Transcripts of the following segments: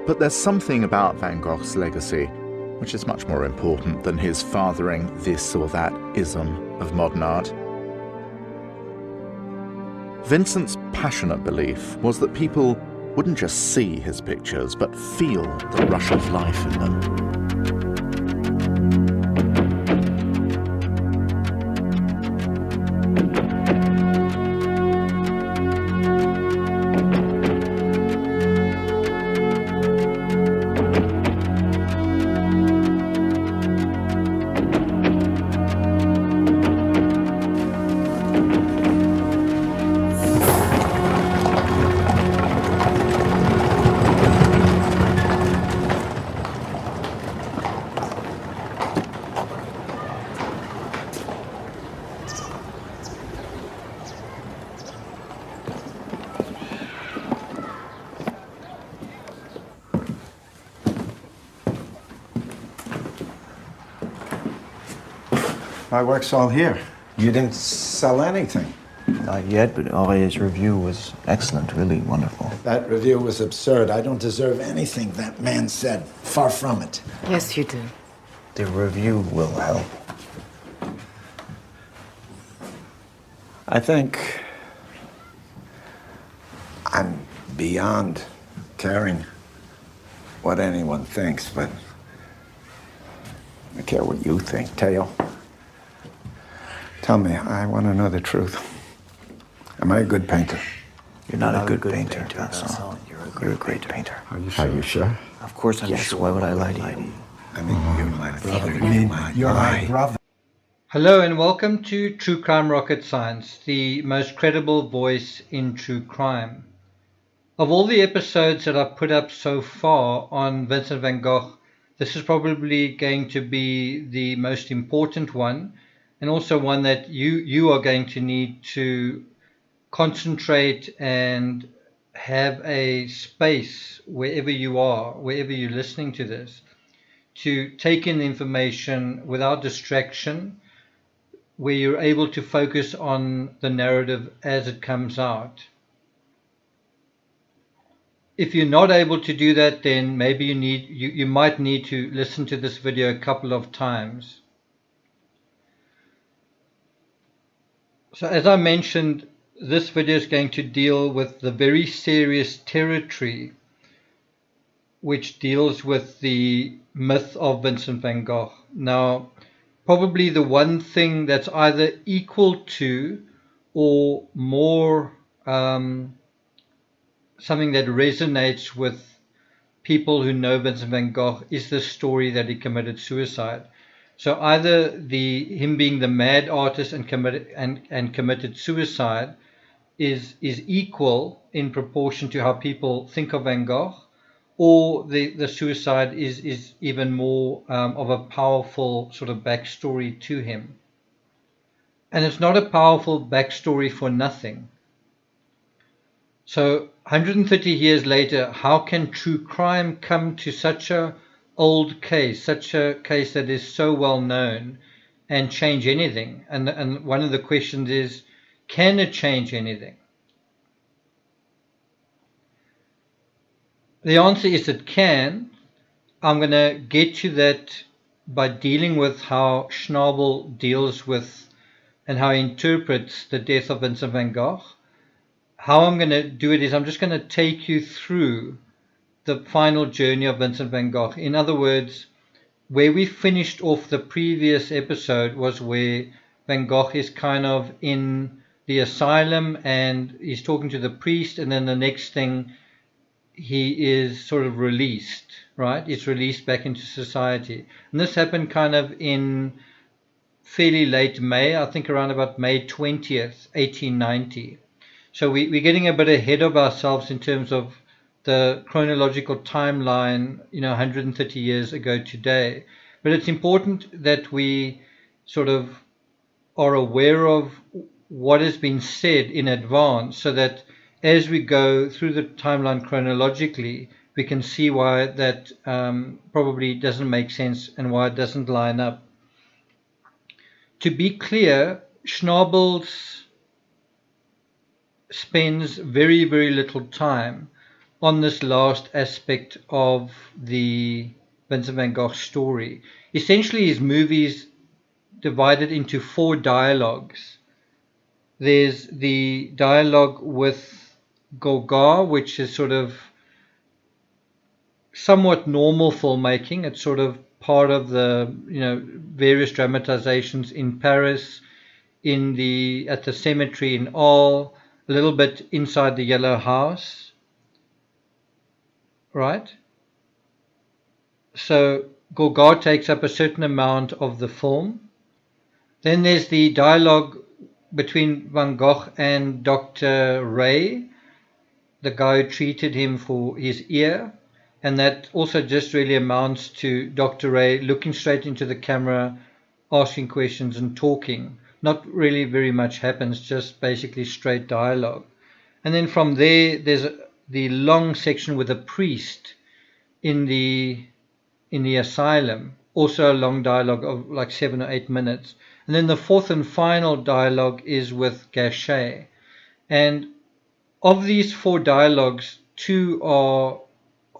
But there's something about Van Gogh's legacy which is much more important than his fathering this or that ism of modern art. Vincent's passionate belief was that people wouldn't just see his pictures, but feel the rush of life in them. My work's all here. You didn't sell anything. Not yet, but Aurél's review was excellent, really wonderful. That review was absurd. I don't deserve anything that man said. Far from it. Yes, you do. The review will help. I think I'm beyond caring what anyone thinks, but I care what you think, Teo. Tell me, I want to know the truth. Am I a good painter? You're not a good painter, Vincent. You're a great painter. Are you sure? Of course I'm sure. Why would I lie to you? I mean, you're my brother. You're my brother. Hello and welcome to True Crime Rocket Science, the most credible voice in true crime. Of all the episodes that I've put up so far on Vincent van Gogh, this is probably going to be the most important one, and also one that you are going to need to concentrate and have a space wherever you are, wherever you're listening to this, to take in the information without distraction, where you're able to focus on the narrative as it comes out. If you're not able to do that, then maybe you might need to listen to this video a couple of times. So as I mentioned, this video is going to deal with the very serious territory which deals with the myth of Vincent van Gogh. Now, probably the one thing that's either equal to or more something that resonates with people who know Vincent van Gogh is the story that he committed suicide. So either him being the mad artist and committed suicide is equal in proportion to how people think of Van Gogh, or the suicide is even more of a powerful sort of backstory to him. And it's not a powerful backstory for nothing. So 130 years later, how can true crime come to such a old case, such a case that is so well known, and change anything? And one of the questions is, can it change anything? The answer is it can. I'm going to get to that by dealing with how Schnabel deals with and how he interprets the death of Vincent van Gogh. How I'm going to do it is I'm just going to take you through the final journey of Vincent van Gogh. In other words, where we finished off the previous episode was where Van Gogh is kind of in the asylum and he's talking to the priest, and then the next thing he is sort of released, right? He's released back into society. And this happened kind of in fairly late May, I think around about May 20th, 1890. So we're getting a bit ahead of ourselves in terms of the chronological timeline, 130 years ago today. But it's important that we sort of are aware of what has been said in advance, so that as we go through the timeline chronologically, we can see why that probably doesn't make sense and why it doesn't line up. To be clear, Schnabel spends very, very little time on this last aspect of the Vincent van Gogh story. Essentially, his movies divided into 4 dialogues. There's the dialogue with Gogh, which is sort of somewhat normal filmmaking. It's sort of part of the various dramatizations in Paris, at the cemetery in Arles, a little bit inside the Yellow House, right? So Gogh takes up a certain amount of the film. Then there's the dialogue between Van Gogh and Dr. Ray, the guy who treated him for his ear, and that also just really amounts to Dr. Ray looking straight into the camera, asking questions and talking. Not really very much happens, just basically straight dialogue. And then from there, there's the long section with a priest in the asylum, also a long dialogue of like 7 or 8 minutes. And then the fourth and final dialogue is with Gachet. And of these 4 dialogues, 2 are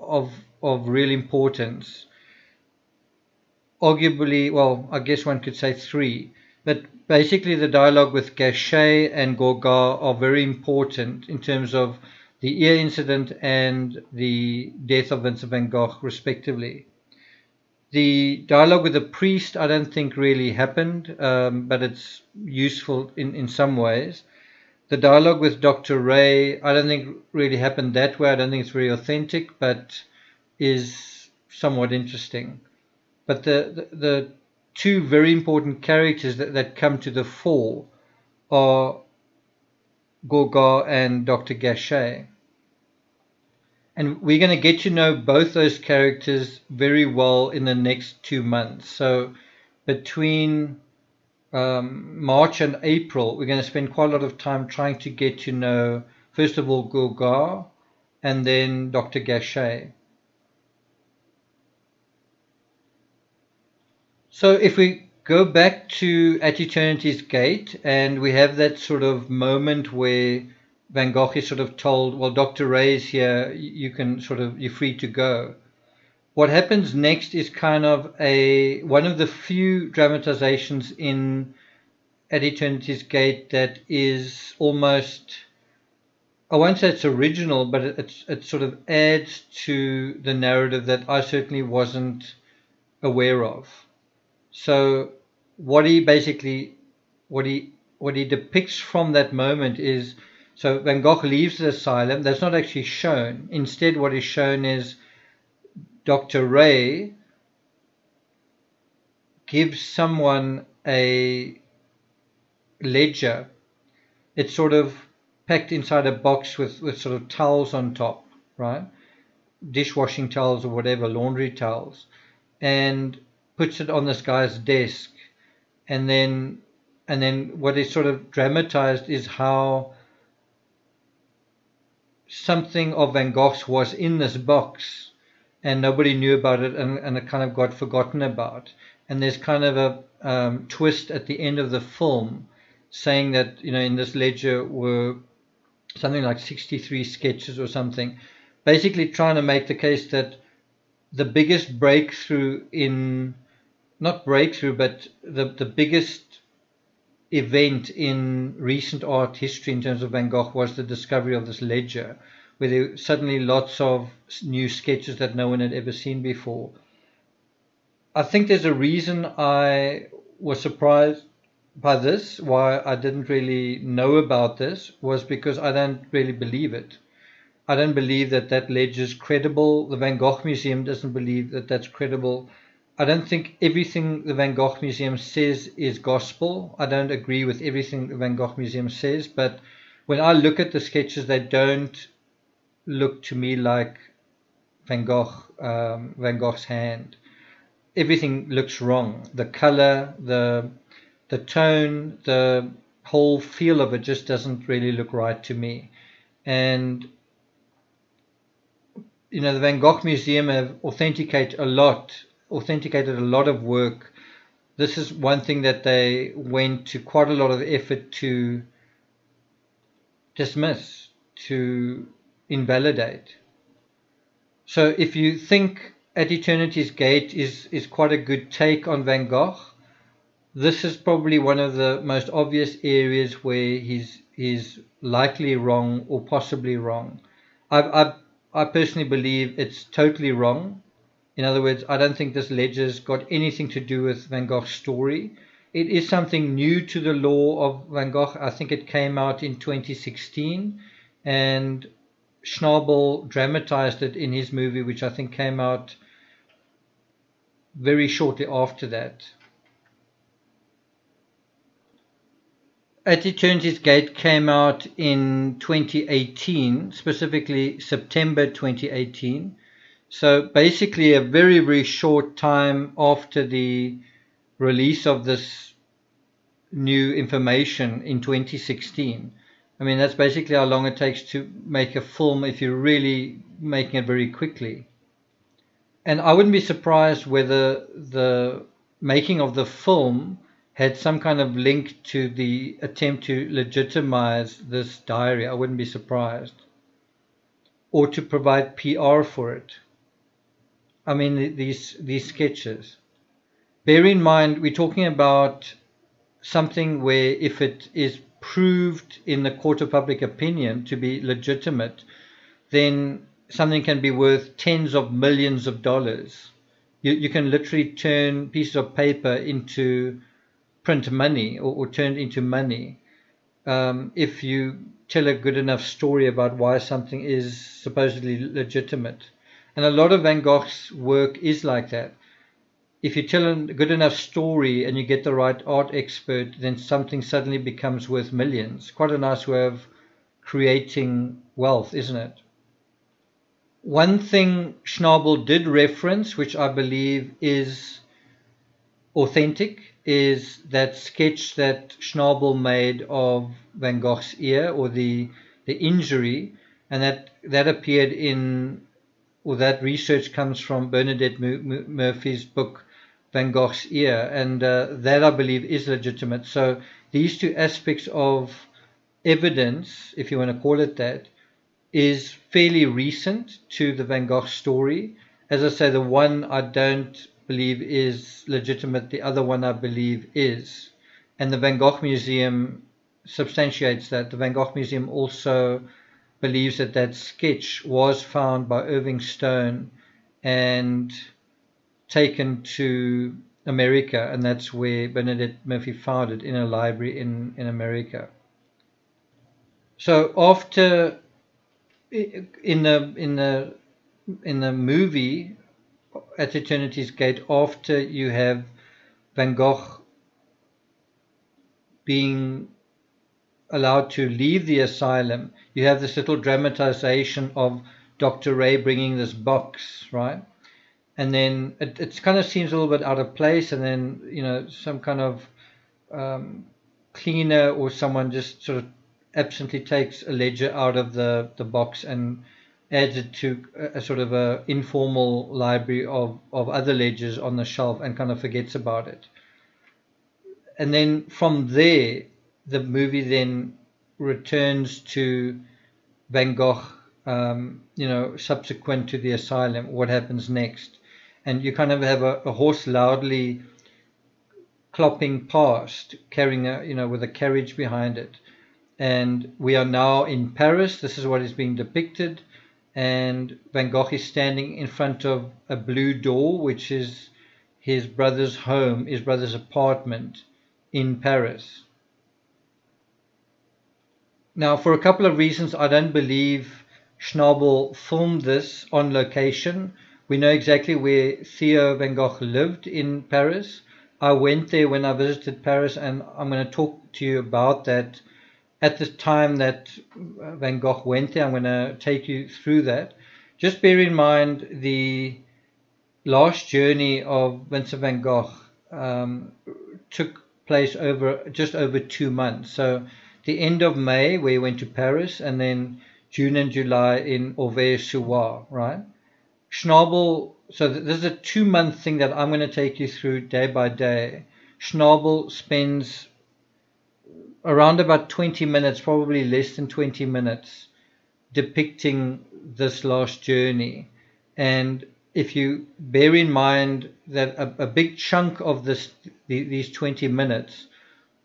of real importance. Arguably, well, I guess one could say 3. But basically the dialogue with Gachet and Gogh are very important in terms of the ear incident and the death of Vincent van Gogh, respectively. The dialogue with the priest I don't think really happened, but it's useful in some ways. The dialogue with Dr. Ray I don't think really happened that way. I don't think it's very authentic, but is somewhat interesting. But the 2 very important characters that come to the fore are Gogh and Dr. Gachet. And we're going to get to know both those characters very well in the next 2 months. So between March and April, we're going to spend quite a lot of time trying to get to know, first of all, Gogh and then Dr. Gachet. So if we go back to At Eternity's Gate, and we have that sort of moment where Van Gogh is sort of told, well, Dr. Ray's here, you're free to go. What happens next is kind of one of the few dramatizations in At Eternity's Gate that is almost, I won't say it's original, but it sort of adds to the narrative that I certainly wasn't aware of. So what he depicts from that moment is, so Van Gogh leaves the asylum. That's not actually shown. Instead, what is shown is Dr. Ray gives someone a ledger. It's sort of packed inside a box with sort of towels on top, right? Dishwashing towels or whatever, laundry towels, and puts it on this guy's desk. And then what is sort of dramatized is how something of Van Gogh's was in this box and nobody knew about it, and it kind of got forgotten about. And there's kind of a twist at the end of the film saying that, in this ledger were something like 63 sketches or something, basically trying to make the case that the biggest breakthrough but the biggest event in recent art history in terms of Van Gogh was the discovery of this ledger, where there were suddenly lots of new sketches that no one had ever seen before. I think there's a reason I was surprised by this, why I didn't really know about this, was because I don't really believe it. I don't believe that ledger is credible. The Van Gogh Museum doesn't believe that that's credible. I don't think everything the Van Gogh Museum says is gospel. I don't agree with everything the Van Gogh Museum says, but when I look at the sketches, they don't look to me like Van Gogh's hand. Everything looks wrong. The color, the tone, the whole feel of it just doesn't really look right to me. And the Van Gogh Museum have authenticated a lot of work. This is one thing that they went to quite a lot of effort to dismiss, to invalidate. So if you think At Eternity's Gate is quite a good take on Van Gogh, this is probably one of the most obvious areas where he's likely wrong or possibly wrong. I personally believe it's totally wrong. In other words, I don't think this ledger's got anything to do with Van Gogh's story. It is something new to the law of Van Gogh. I think it came out in 2016, and Schnabel dramatized it in his movie, which I think came out very shortly after that. At Eternity's Gate came out in 2018, specifically September 2018. So basically a very, very short time after the release of this new information in 2016. I mean, that's basically how long it takes to make a film if you're really making it very quickly. And I wouldn't be surprised whether the making of the film had some kind of link to the attempt to legitimize this diary. I wouldn't be surprised. Or to provide PR for it. I mean, these sketches. Bear in mind, we're talking about something where if it is proved in the court of public opinion to be legitimate, then something can be worth tens of millions of dollars. You can literally turn pieces of paper into print money or turn it into money if you tell a good enough story about why something is supposedly legitimate. And a lot of Van Gogh's work is like that. If you tell a good enough story and you get the right art expert, then something suddenly becomes worth millions. Quite a nice way of creating wealth, isn't it? One thing Schnabel did reference, which I believe is authentic, is that sketch that Schnabel made of Van Gogh's ear, or the injury, and that appeared in, or that research comes from Bernadette Murphy's book Van Gogh's Ear, and that I believe is legitimate. So these two aspects of evidence, if you want to call it that, is fairly recent to the Van Gogh story. As I say, the one I don't believe is legitimate, the other one I believe is. And the Van Gogh Museum substantiates that. The Van Gogh Museum also believes that that sketch was found by Irving Stone and taken to America, and that's where Bernadette Murphy found it, in a library in America. So after, in the movie At Eternity's Gate, after you have Van Gogh being allowed to leave the asylum, you have this little dramatization of Dr. Ray bringing this box, right? And then it kind of seems a little bit out of place, and then some kind of cleaner or someone just sort of absently takes a ledger out of the box and adds it to a sort of a informal library of other ledgers on the shelf, and kind of forgets about it. And then from there, the movie then returns to Van Gogh, subsequent to the asylum, what happens next. And you kind of have a horse loudly clopping past, carrying with a carriage behind it. And we are now in Paris. This is what is being depicted. And Van Gogh is standing in front of a blue door, which is his brother's home, his brother's apartment in Paris. Now, for a couple of reasons, I don't believe Schnabel filmed this on location. We know exactly where Theo Van Gogh lived in Paris. I went there when I visited Paris, and I'm going to talk to you about that. At the time that Van Gogh went there, I'm going to take you through that. Just bear in mind the last journey of Vincent van Gogh took place just over 2 months. So the end of May, where he went to Paris, and then June and July in Auvers-sur-Oise, right? Schnabel, so this is a 2-month thing that I'm going to take you through day by day. Schnabel spends around about 20 minutes, probably less than 20 minutes, depicting this last journey. And if you bear in mind that a big chunk of these 20 minutes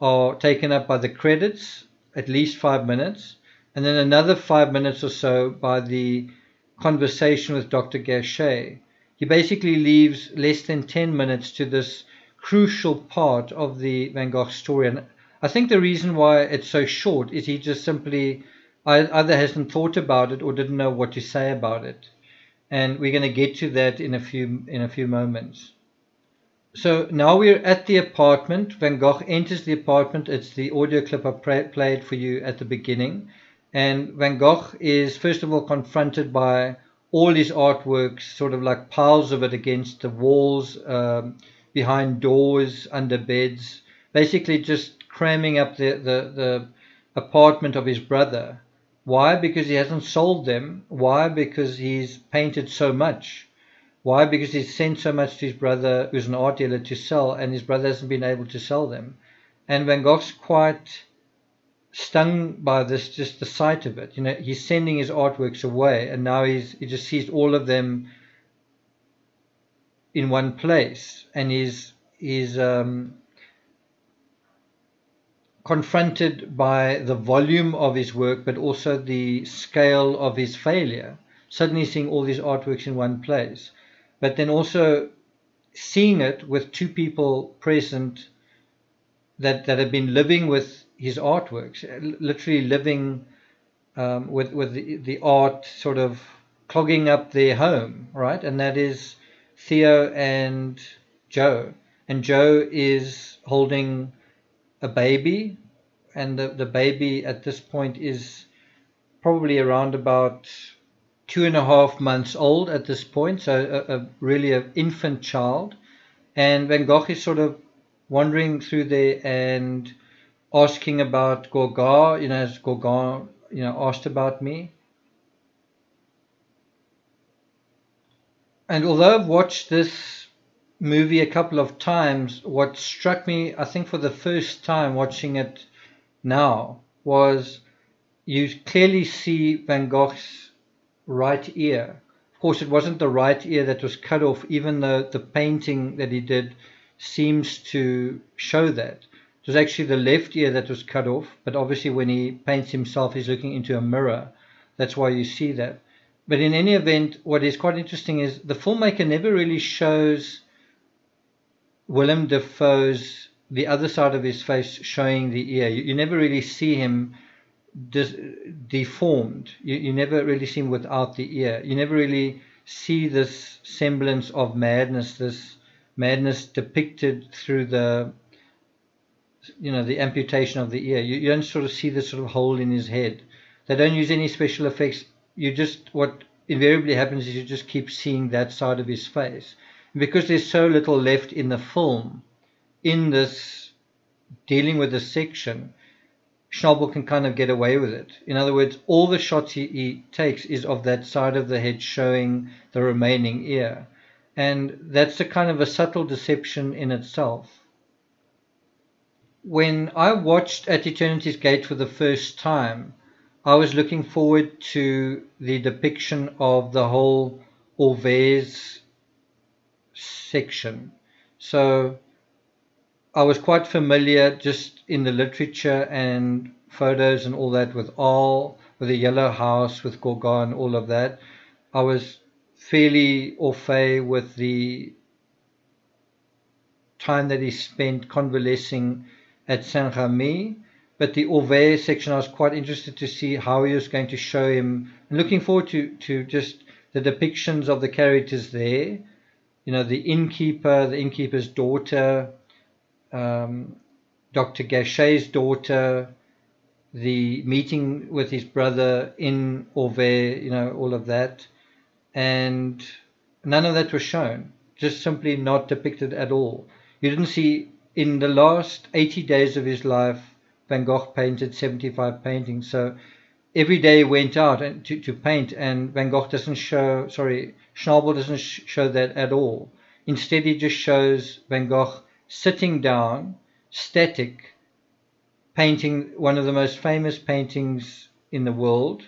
are taken up by the credits, at least 5 minutes, and then another 5 minutes or so by the conversation with Dr. Gachet. He basically leaves less than 10 minutes to this crucial part of the Van Gogh story. And I think the reason why it's so short is he just simply either hasn't thought about it or didn't know what to say about it. And we're going to get to that in a few moments. So now we're at the apartment. Van Gogh enters the apartment. It's the audio clip I played for you at the beginning. And Van Gogh is first of all confronted by all his artworks, sort of like piles of it against the walls, behind doors, under beds, basically just cramming up the apartment of his brother. Why? Because he hasn't sold them. Why? Because he's painted so much. Why? Because he's sent so much to his brother, who's an art dealer, to sell, and his brother hasn't been able to sell them. And Van Gogh's quite stung by this, just the sight of it. He's sending his artworks away, and now he just sees all of them in one place, and he's confronted by the volume of his work, but also the scale of his failure. Suddenly seeing all these artworks in one place, but then also seeing it with two people present that have been living with his artworks, literally living with the art sort of clogging up their home, right? And that is Theo and Joe. And Joe is holding a baby, and the baby at this point is probably around about 2.5 months old at this point, so really an infant child. And Van Gogh is sort of wandering through there and asking about Gogh, as Gogh, asked about me. And although I've watched this movie a couple of times, what struck me, I think for the first time watching it now, was you clearly see Van Gogh's right ear. Of course, it wasn't the right ear that was cut off, even though the painting that he did seems to show that. It was actually the left ear that was cut off, but obviously when he paints himself, he's looking into a mirror. That's why you see that. But in any event, what is quite interesting is the filmmaker never really shows Willem Dafoe's, the other side of his face, showing the ear. You never really see him deformed. You never really see him without the ear. You never really see this semblance of madness, this madness depicted through the amputation of the ear. You don't sort of see this sort of hole in his head. They don't use any special effects. What invariably happens is you just keep seeing that side of his face. And because there's so little left in the film, in this dealing with this section, Schnabel can kind of get away with it. In other words, all the shots he takes is of that side of the head showing the remaining ear. And that's a kind of a subtle deception in itself. When I watched At Eternity's Gate for the first time, I was looking forward to the depiction of the whole Orvers section. So I was quite familiar just in the literature and photos and all that with Arles, with the Yellow House, with Gogh and all of that. I was fairly au fait with the time that he spent convalescing at Saint-Remy. But the Orvers section, I was quite interested to see how he was going to show him. And looking forward to just the depictions of the characters there. The innkeeper, the innkeeper's daughter, Dr. Gachet's daughter, the meeting with his brother in Auvers, all of that. And none of that was shown, just simply not depicted at all. You didn't see, in the last 80 days of his life, Van Gogh painted 75 paintings. So every day he went out to paint, and Van Gogh Schnabel doesn't show that at all. Instead, he just shows Van Gogh sitting down, static, painting one of the most famous paintings in the world,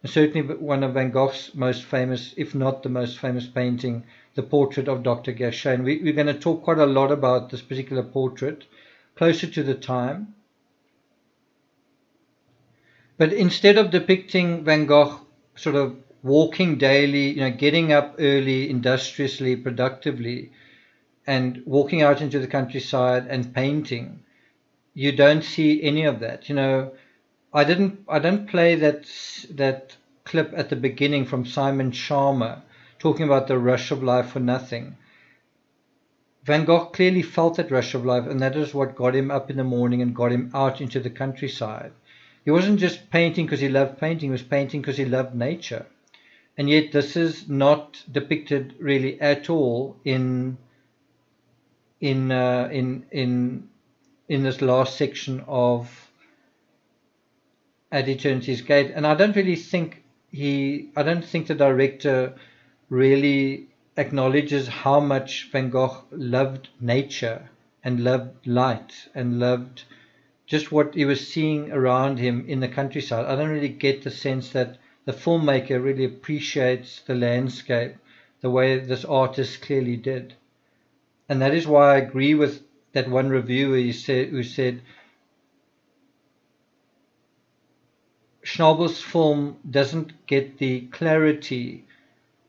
and certainly one of Van Gogh's most famous, if not the most famous painting, the portrait of Dr. Gogh. And we're going to talk quite a lot about this particular portrait closer to the time. But instead of depicting Van Gogh sort of walking daily, getting up early, industriously, productively, and walking out into the countryside and painting, you don't see any of that. I don't play that clip at the beginning from Simon Sharma talking about the rush of life for nothing. Van Gogh clearly felt that rush of life, and that is what got him up in the morning and got him out into the countryside. He wasn't just painting because he loved painting, he was painting because he loved nature. And yet this is not depicted really at all in this last section of At Eternity's Gate. And I don't think the director really acknowledges how much Van Gogh loved nature and loved light and loved just what he was seeing around him in the countryside. I don't really get the sense that the filmmaker really appreciates the landscape the way this artist clearly did. And that is why I agree with that one reviewer who said Schnabel's film doesn't get the clarity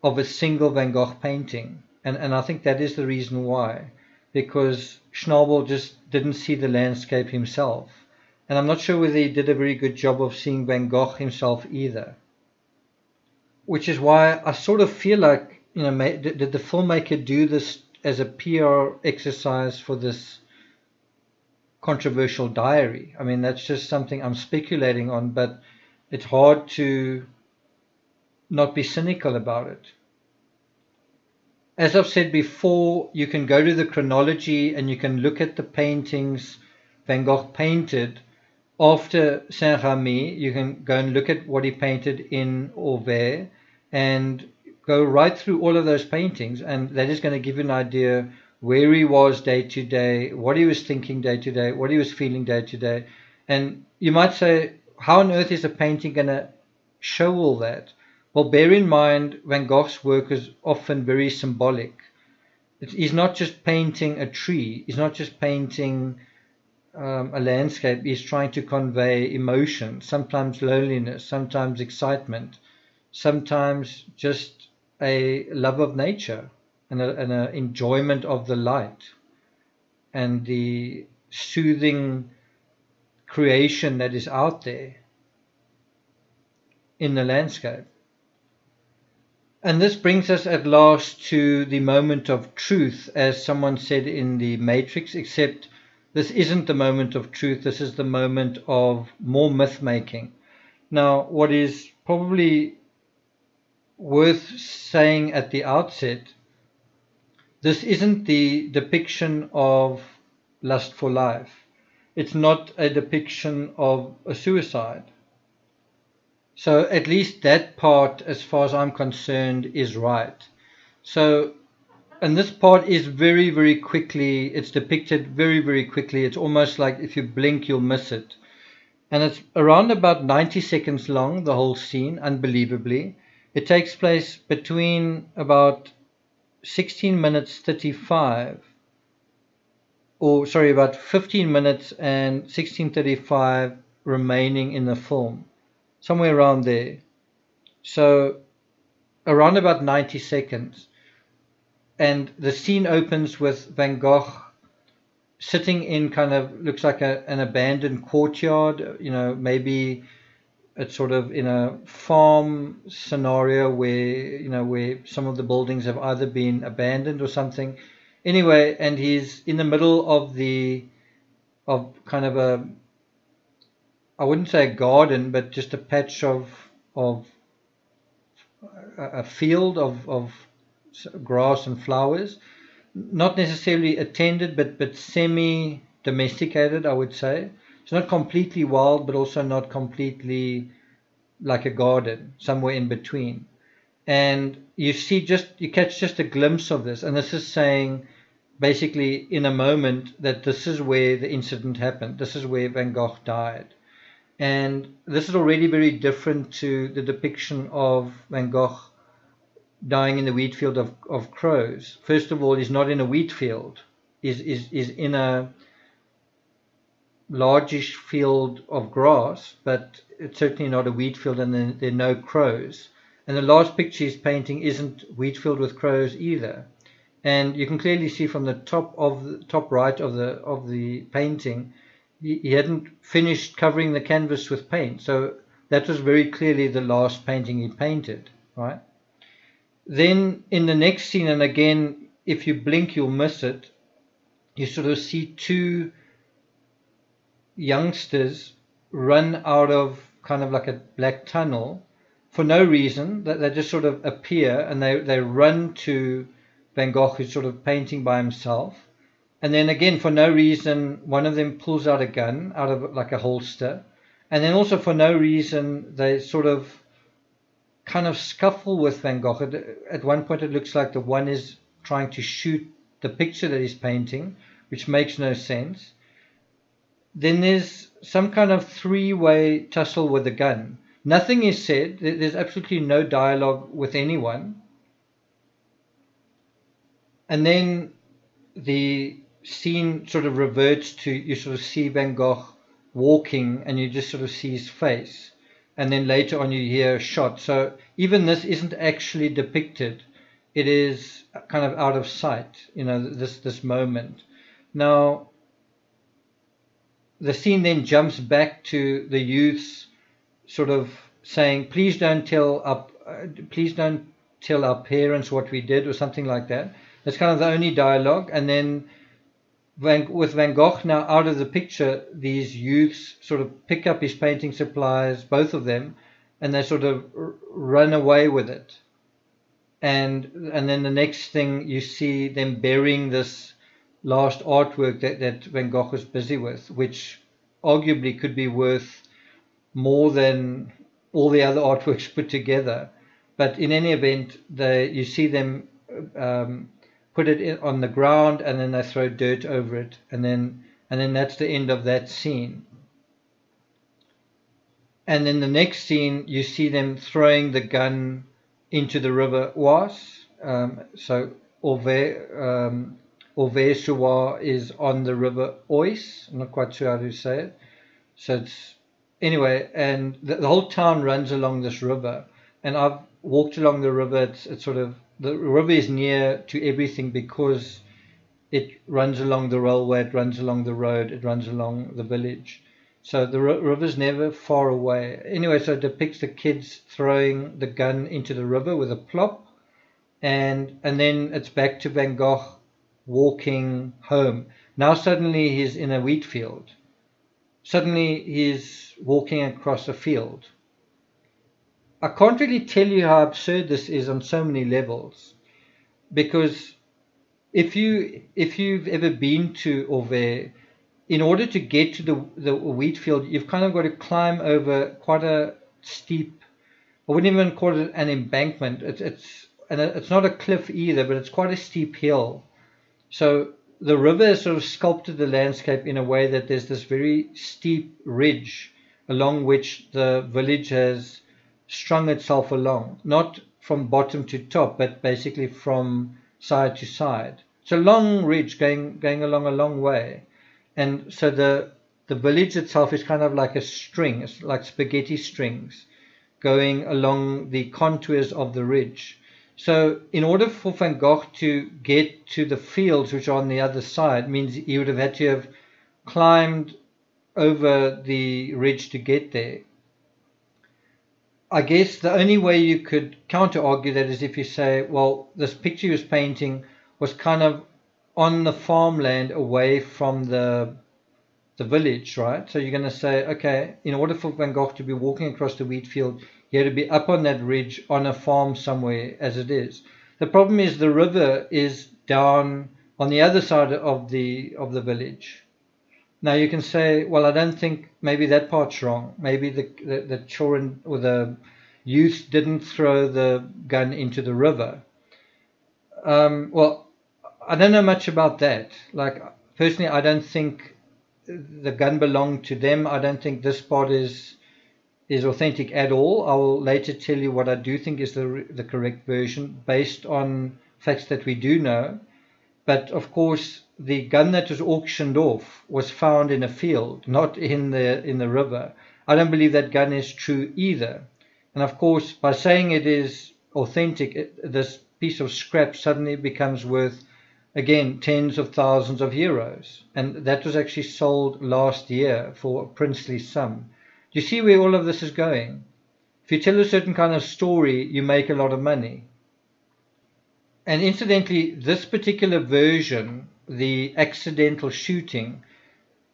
of a single Van Gogh painting. And I think that is the reason why. Because Schnabel just didn't see the landscape himself. And I'm not sure whether he did a very good job of seeing Van Gogh himself either. Which is why I sort of feel like, did the filmmaker do this as a PR exercise for this controversial diary? I mean, that's just something I'm speculating on, but it's hard to not be cynical about it. As I've said before, you can go to the chronology and you can look at the paintings Van Gogh painted after Saint-Remy. You can go and look at what he painted in Auvers and go right through all of those paintings, and that is going to give you an idea where he was day to day, what he was thinking day to day, what he was feeling day to day. And you might say, how on earth is a painting going to show all that? Well, bear in mind, Van Gogh's work is often very symbolic. He's not just painting a tree. He's not just painting a landscape. He's trying to convey emotion, sometimes loneliness, sometimes excitement, sometimes just a love of nature and an enjoyment of the light and the soothing creation that is out there in the landscape. And this brings us at last to the moment of truth, as someone said in The Matrix, except this isn't the moment of truth, this is the moment of more myth-making. Now, what is probably worth saying at the outset, this isn't the depiction of lust for life. It's not a depiction of a suicide. So at least that part, as far as I'm concerned, is right. So, and this part is very, very quickly, it's depicted very, very quickly. It's almost like if you blink, you'll miss it. And it's around about 90 seconds long, the whole scene, unbelievably. It takes place between about 16 minutes 35, about 15 minutes and 16:35 remaining in the film. Somewhere around there. So around about 90 seconds. And the scene opens with Van Gogh sitting in kind of, looks like an abandoned courtyard. Maybe it's sort of in a farm scenario where some of the buildings have either been abandoned or something. Anyway, and he's in the middle of kind of a, I wouldn't say a garden, but just a patch of a field of grass and flowers, not necessarily attended, but semi-domesticated, I would say. It's not completely wild, but also not completely like a garden, somewhere in between. And you catch just a glimpse of this, and this is saying basically in a moment that this is where the incident happened. This is where Van Gogh died. And this is already very different to the depiction of Van Gogh dying in the wheat field of crows. First of all, he's not in a wheat field. Is in a largish field of grass, but it's certainly not a wheat field, and there are no crows. And the last picture he's painting isn't wheat field with crows either. And you can clearly see from the top right of the painting, he hadn't finished covering the canvas with paint. So that was very clearly the last painting he painted, right? Then in the next scene, and again, if you blink, you'll miss it, you sort of see two youngsters run out of kind of like a black tunnel for no reason. That they just sort of appear, and they run to Van Gogh, who's sort of painting by himself. And then again, for no reason, one of them pulls out a gun out of like a holster. And then also for no reason, they sort of kind of scuffle with Van Gogh. At one point, it looks like the one is trying to shoot the picture that he's painting, which makes no sense. Then there's some kind of three-way tussle with a gun. Nothing is said. There's absolutely no dialogue with anyone. And then the scene sort of reverts to, you sort of see Van Gogh walking, and you just sort of see his face. And then later on you hear a shot. So even this isn't actually depicted. It is kind of out of sight, this moment. Now, the scene then jumps back to the youths sort of saying, please don't tell our parents what we did, or something like that. That's kind of the only dialogue. And then with Van Gogh now out of the picture, these youths sort of pick up his painting supplies, both of them, and they sort of run away with it. And then the next thing, you see them burying this last artwork that Van Gogh was busy with, which arguably could be worth more than all the other artworks put together. But in any event, you see them put it on the ground, and then they throw dirt over it, and then that's the end of that scene. And then the next scene, you see them throwing the gun into the river Oise. So Auvers-sur-Oise is on the river Oise. I'm not quite sure how to say it. So it's anyway, and the whole town runs along this river. And I've walked along the river. It's sort of, the river is near to everything because it runs along the railway, it runs along the road, it runs along the village. So the river's never far away. Anyway, so it depicts the kids throwing the gun into the river with a plop. And then it's back to Van Gogh walking home. Now suddenly he's in a wheat field. Suddenly he's walking across a field. I can't really tell you how absurd this is on so many levels, because if you've ever been to Auvers, in order to get to the wheat field, you've kind of got to climb over quite a steep, I wouldn't even call it an embankment. It's not a cliff either, but it's quite a steep hill. So the river has sort of sculpted the landscape in a way that there's this very steep ridge along which the village has strung itself along, not from bottom to top, but basically from side to side. It's a long ridge going along a long way. And so the village itself is kind of like a string. It's like spaghetti strings going along the contours of the ridge. So in order for Van Gogh to get to the fields which are on the other side, means he would have had to have climbed over the ridge to get there. I guess the only way you could counter-argue that is if you say, well, this picture he was painting was kind of on the farmland away from the village, right? So you're going to say, okay, in order for Van Gogh to be walking across the wheat field, he had to be up on that ridge on a farm somewhere as it is. The problem is the river is down on the other side of the village. Now you can say, well, I don't think maybe that part's wrong. Maybe the children or the youth didn't throw the gun into the river. Well, I don't know much about that. Like, personally, I don't think the gun belonged to them. I don't think this part is authentic at all. I will later tell you what I do think is the correct version based on facts that we do know. But of course, the gun that was auctioned off was found in a field, not in the river. I don't believe that gun is true either. And of course, by saying it is authentic, this piece of scrap suddenly becomes worth, again, tens of thousands of euros. And that was actually sold last year for a princely sum. Do you see where all of this is going? If you tell a certain kind of story, you make a lot of money. And incidentally, this particular version, the accidental shooting,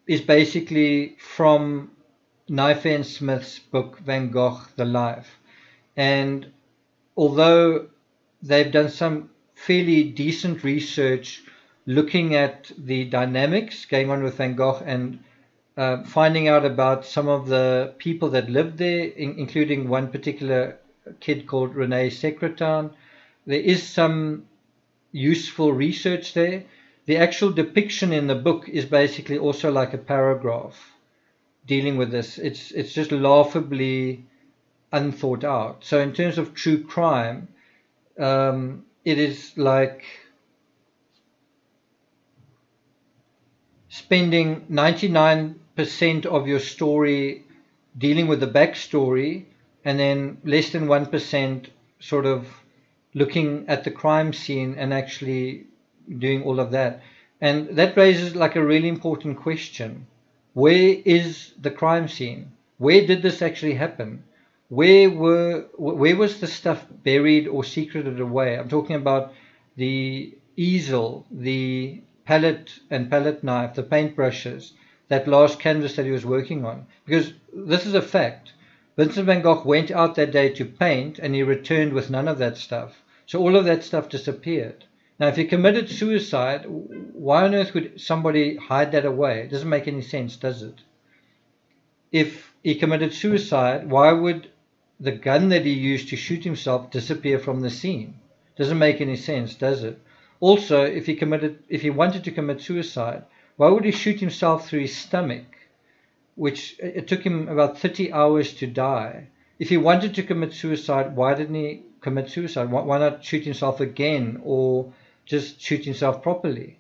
is basically from Knife and Smith's book, Van Gogh, The Life. And although they've done some fairly decent research looking at the dynamics going on with Van Gogh and finding out about some of the people that lived there, including one particular kid called René Secretan, there is some useful research there. The actual depiction in the book is basically also like a paragraph dealing with this. It's just laughably unthought out. So in terms of true crime, it is like spending 99% of your story dealing with the backstory and then less than 1% sort of looking at the crime scene and actually doing all of that. And that raises like a really important question. Where is the crime scene? Where did this actually happen? Where was the stuff buried or secreted away? I'm talking about the easel, the palette and palette knife, the paintbrushes, that last canvas that he was working on. Because this is a fact. Vincent van Gogh went out that day to paint and he returned with none of that stuff. So all of that stuff disappeared. Now, if he committed suicide, why on earth would somebody hide that away? It doesn't make any sense, does it? If he committed suicide, why would the gun that he used to shoot himself disappear from the scene? Doesn't make any sense, does it? Also, if he wanted to commit suicide, why would he shoot himself through his stomach, which it took him about 30 hours to die? If he wanted to commit suicide, why didn't he commit suicide? Why not shoot himself again or just shoot himself properly?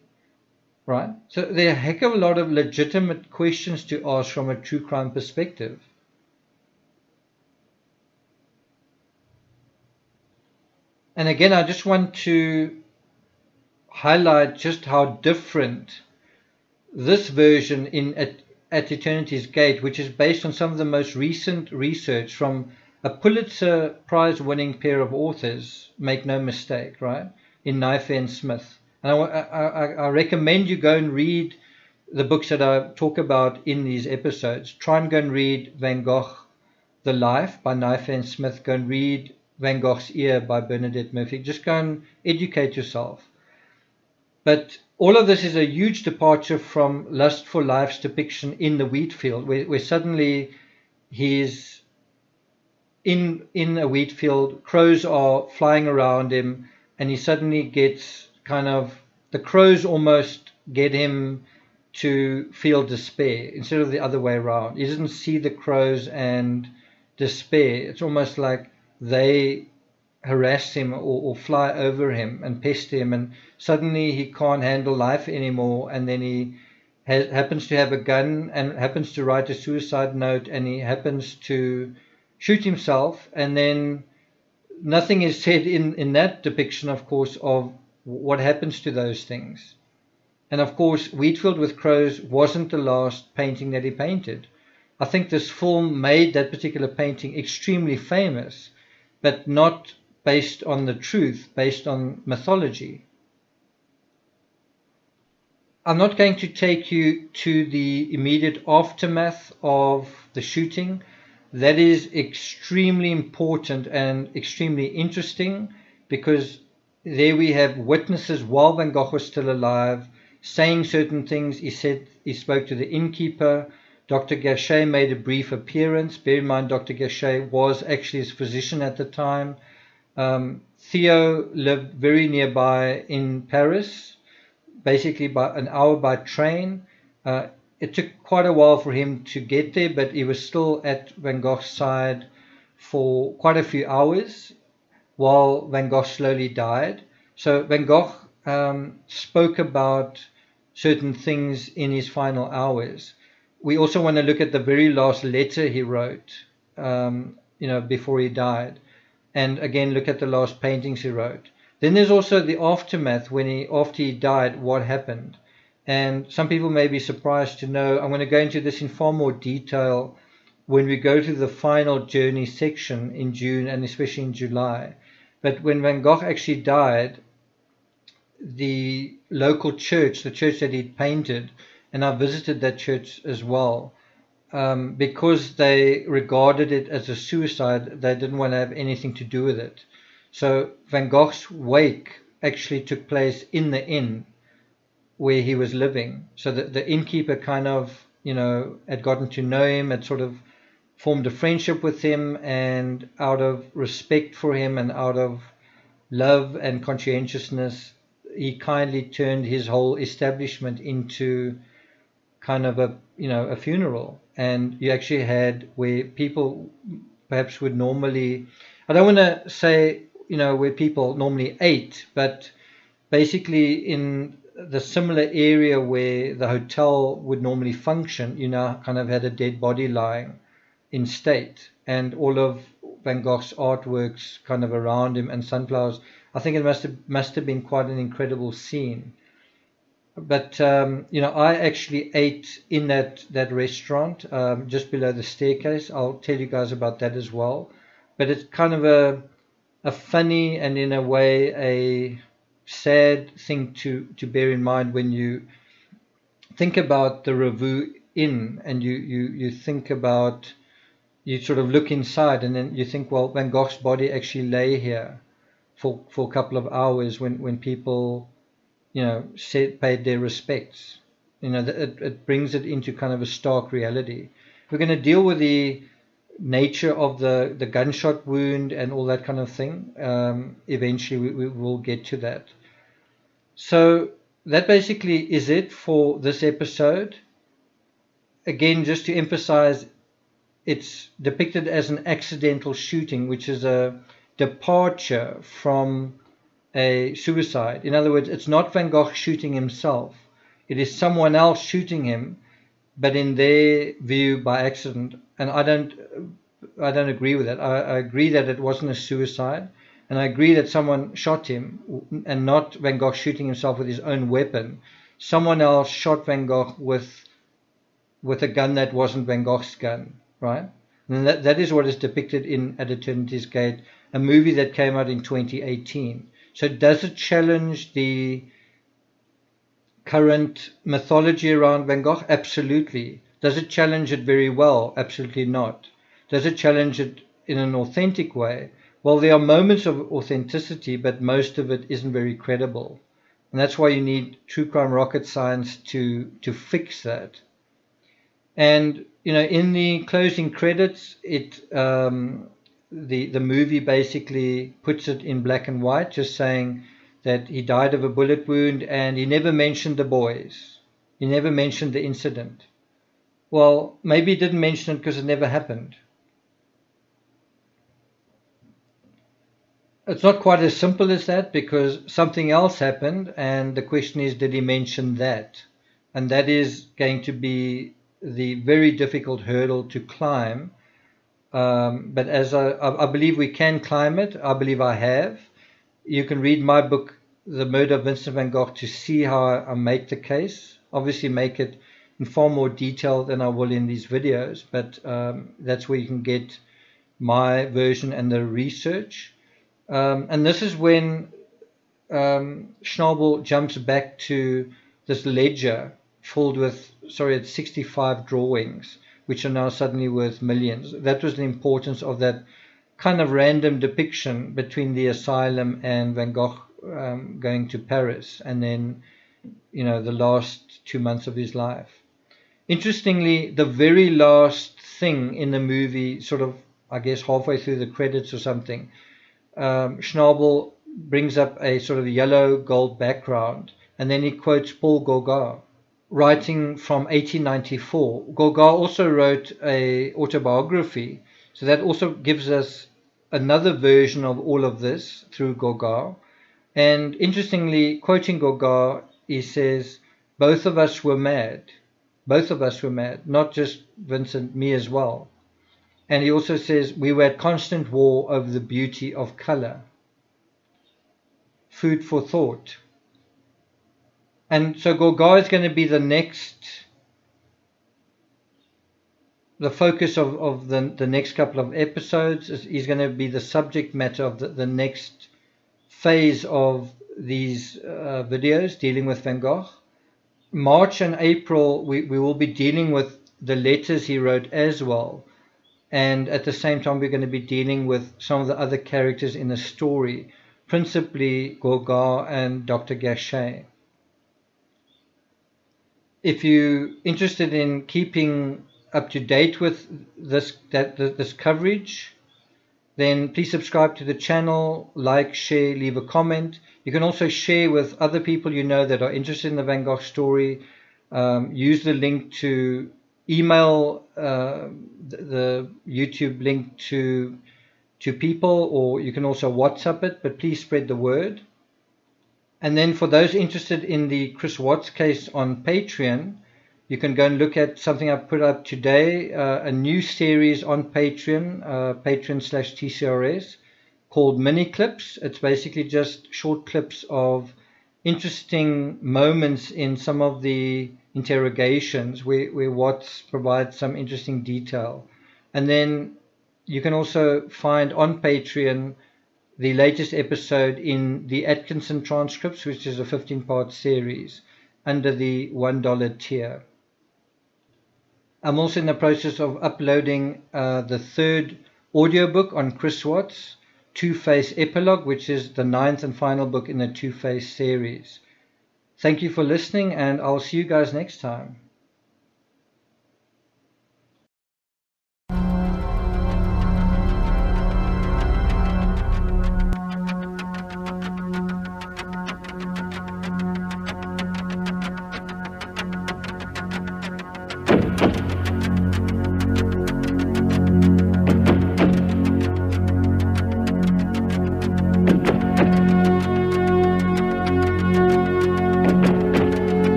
Right? So there are a heck of a lot of legitimate questions to ask from a true crime perspective. And again, I just want to highlight just how different this version at Eternity's Gate, which is based on some of the most recent research from a Pulitzer Prize-winning pair of authors, make no mistake, right, in Knife and Smith. And I recommend you go and read the books that I talk about in these episodes. Try and go and read Van Gogh, The Life by Knife and Smith. Go and read Van Gogh's Ear by Bernadette Murphy. Just go and educate yourself. But all of this is a huge departure from Lust for Life's depiction in the wheat field, where suddenly he's in a wheat field, crows are flying around him, and he suddenly gets the crows almost get him to feel despair instead of the other way around. He doesn't see the crows and despair. It's almost like they harass him or fly over him and pester him, and suddenly he can't handle life anymore, and then he happens to have a gun and happens to write a suicide note, and he happens to shoot himself, and then nothing is said in that depiction, of course, of what happens to those things. And of course, Wheatfield with Crows wasn't the last painting that he painted. I think this film made that particular painting extremely famous, but not based on the truth, based on mythology. I'm not going to take you to the immediate aftermath of the shooting. That is extremely important and extremely interesting, because there we have witnesses while Van Gogh was still alive saying certain things. He said he spoke to the innkeeper. Dr. Gachet made a brief appearance. Bear in mind, Dr. Gachet was actually his physician at the time. Theo lived very nearby in Paris, basically by an hour by train. it took quite a while for him to get there, but he was still at Van Gogh's side for quite a few hours while Van Gogh slowly died. So Van Gogh spoke about certain things in his final hours. We also want to look at the very last letter he wrote, before he died, and again look at the last paintings he wrote. Then there's also the aftermath after he died, what happened. And some people may be surprised to know, I'm going to go into this in far more detail when we go to the final journey section in June and especially in July. But when Van Gogh actually died, the local church, the church that he'd painted, and I visited that church as well, because they regarded it as a suicide, they didn't want to have anything to do with it. So Van Gogh's wake actually took place in the inn where he was living. So the innkeeper kind of, had gotten to know him, had sort of formed a friendship with him, and out of respect for him and out of love and conscientiousness, he kindly turned his whole establishment into kind of a funeral. And you actually had where people perhaps would normally, I don't want to say, where people normally ate, but basically in the similar area where the hotel would normally function, kind of had a dead body lying in state, and all of Van Gogh's artworks kind of around him and sunflowers. I think it must have been quite an incredible scene. But I actually ate in that restaurant just below the staircase. I'll tell you guys about that as well. But it's kind of a funny and in a way a sad thing to bear in mind when you think about the Revue Inn, and you think about, you sort of look inside and then you think, well, Van Gogh's body actually lay here for a couple of hours when people paid their respects. It brings it into kind of a stark reality. We're going to deal with the nature of the gunshot wound and all that kind of thing. Eventually we will get to that. So that basically is it for this episode. Again, just to emphasize, it's depicted as an accidental shooting, which is a departure from a suicide. In other words, it's not Van Gogh shooting himself. It is someone else shooting him, but in their view by accident. And I don't agree with that. I agree that it wasn't a suicide, and I agree that someone shot him, and not Van Gogh shooting himself with his own weapon. Someone else shot Van Gogh with a gun that wasn't Van Gogh's gun, right? And that is what is depicted in At Eternity's Gate, a movie that came out in 2018. So does it challenge the current mythology around Van Gogh? Absolutely. Does it challenge it very well? Absolutely not. Does it challenge it in an authentic way? Well, there are moments of authenticity, but most of it isn't very credible. And that's why you need true crime rocket science to fix that. And, in the closing credits, the movie basically puts it in black and white, just saying that he died of a bullet wound, and he never mentioned the boys. He never mentioned the incident. Well, maybe he didn't mention it because it never happened. It's not quite as simple as that, because something else happened, and the question is, did he mention that? And that is going to be the very difficult hurdle to climb. But as I believe we can climb it. I believe I have. You can read my book, The Murder of Vincent van Gogh, to see how I make the case. Obviously make it in far more detail than I will in these videos, but that's where you can get my version and the research. And this is when Schnabel jumps back to this ledger filled with, it's 65 drawings, which are now suddenly worth millions. That was the importance of that kind of random depiction between the asylum and Van Gogh going to Paris, and then, the last 2 months of his life. Interestingly, the very last thing in the movie, sort of, I guess, halfway through the credits or something, Schnabel brings up a sort of yellow gold background, and then he quotes Paul Gogh. writing from 1894. Gogh also wrote an autobiography, so that also gives us another version of all of this through Gogh. And interestingly, quoting Gogh, he says, both of us were mad. Both of us were mad, not just Vincent, me as well. And he also says, we were at constant war over the beauty of color. Food for thought. And so Gogh is going to be the focus of the next couple of episodes. He's going to be the subject matter of the next phase of these videos dealing with Van Gogh. March and April, we will be dealing with the letters he wrote as well. And at the same time, we're going to be dealing with some of the other characters in the story, principally Gogh and Dr. Gachet. If you're interested in keeping up to date with this coverage, then please subscribe to the channel, like, share, leave a comment. You can also share with other people you know that are interested in the Van Gogh story. Use the link to email the YouTube link to people, or you can also WhatsApp it, but please spread the word. And then for those interested in the Chris Watts case on Patreon, you can go and look at something I've put up today, a new series on Patreon, Patreon/TCRS, called Mini Clips. It's basically just short clips of interesting moments in some of the interrogations where Watts provides some interesting detail. And then you can also find on Patreon the latest episode in the Atkinson transcripts, which is a 15-part series under the $1 tier. I'm also in the process of uploading the third audiobook on Chris Watts, Two-Face Epilogue, which is the 9th and final book in the Two-Face series. Thank you for listening, and I'll see you guys next time.